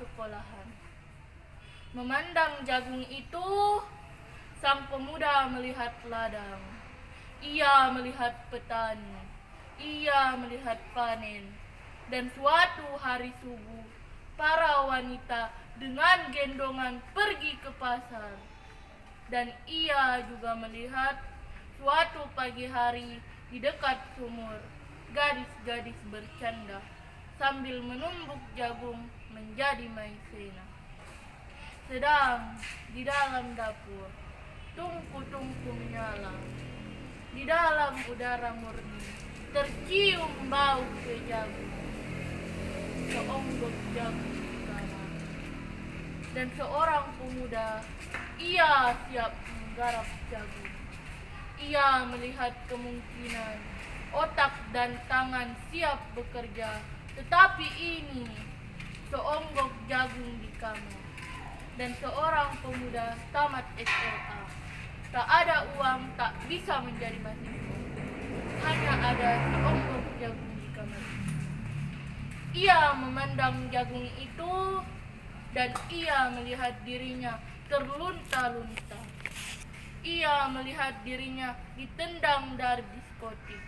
sekolahan. Memandang jagung itu, sang pemuda melihat ladang. Ia melihat petani. Ia melihat panen. Dan suatu hari subuh, para wanita dengan gendongan pergi ke pasar. Dan ia juga melihat suatu pagi hari di dekat sumur, gadis-gadis bercanda sambil menumbuk jagung menjadi maizena. Sedang di dalam dapur, tungku-tungku menyala. Di dalam udara murni, tercium bau kue jagung. Seonggok jagung di kamar. Dan seorang pemuda, ia siap menggarap jagung. Ia melihat kemungkinan otak dan tangan siap bekerja, tetapi ini seonggok jagung di kamar. Dan seorang pemuda tamat SMA. Tak ada uang, tak bisa menjadi mahasiswa. Hanya ada seonggok jagung di kamar. Ia memandang jagung itu dan ia melihat dirinya terlunta-lunta. Ia melihat dirinya ditendang dari diskotik.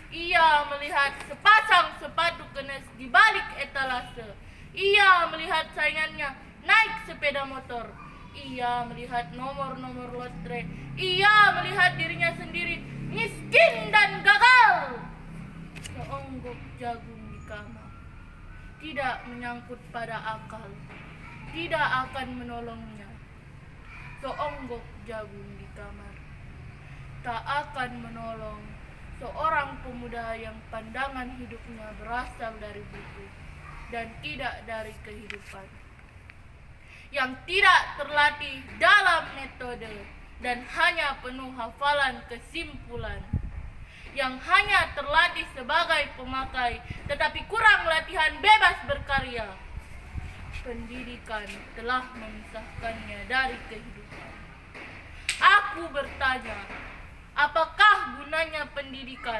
Ia melihat sepasang sepatu kenes di balik etalase. Ia melihat saingannya naik sepeda motor. Ia melihat nomor-nomor lotre. Ia melihat dirinya sendiri miskin dan gagal. Seonggok jagung di kamar tidak menyangkut pada akal, tidak akan menolongnya. Seonggok jagung di kamar tak akan menolong seorang pemuda yang pandangan hidupnya berasal dari buku dan tidak dari kehidupan, yang tidak terlatih dalam metode dan hanya penuh hafalan kesimpulan, yang hanya terlatih sebagai pemakai tetapi kurang latihan bebas berkarya. Pendidikan telah memisahkannya dari kehidupan. Aku bertanya, apakah gunanya pendidikan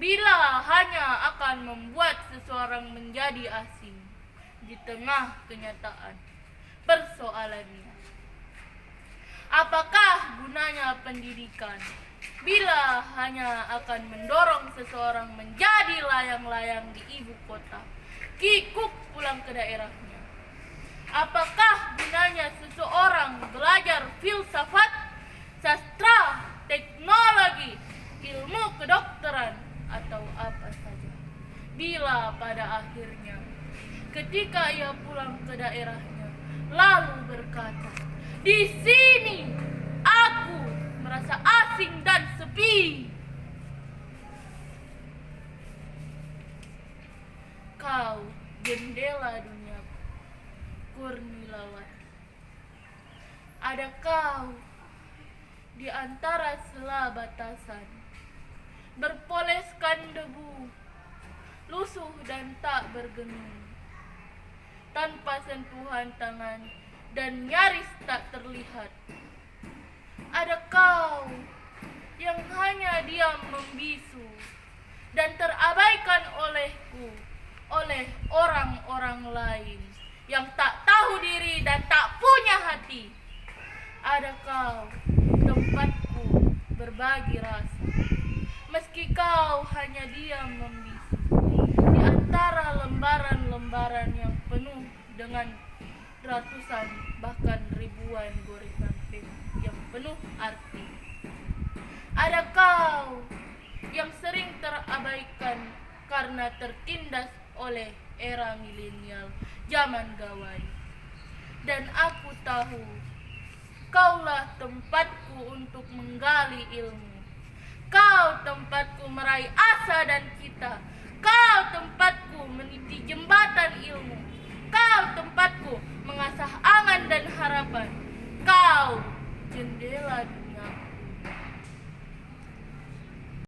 bila hanya akan membuat seseorang menjadi asing di tengah kenyataan persoalannya? Apakah gunanya pendidikan bila hanya akan mendorong seseorang menjadi layang-layang di ibu kota, kikuk pulang ke daerahnya? Apakah gunanya seseorang belajar filsafat, sastra, teknologi, ilmu kedokteran, atau apa saja, bila pada akhirnya ketika ia pulang ke daerahnya lalu berkata, "Di sini aku merasa asing dan sepi." Kau jendela duniaku, Kurnilawati. Ada kau di antara sela batasan, berpoleskan debu, lusuh dan tak bergeming, tanpa sentuhan tangan dan nyaris tak terlihat. Ada kau yang hanya diam membisu dan terabaikan olehku, oleh orang-orang lain yang tak tahu diri dan tak punya hati. Ada kau, tempatku berbagi rasa, meski kau hanya diam membisu di antara lembaran-lembaran yang penuh dengan ratusan bahkan ribuan goresan pen yang penuh arti. Ada kau yang sering terabaikan karena tertindas oleh era milenial zaman gawai. Dan aku tahu kaulah tempatku untuk menggali ilmu. Kau tempatku meraih asa dan cita. Kau tempatku meniti jembatan ilmu. Kau tempatku mengasah angan dan harapan. Kau jendela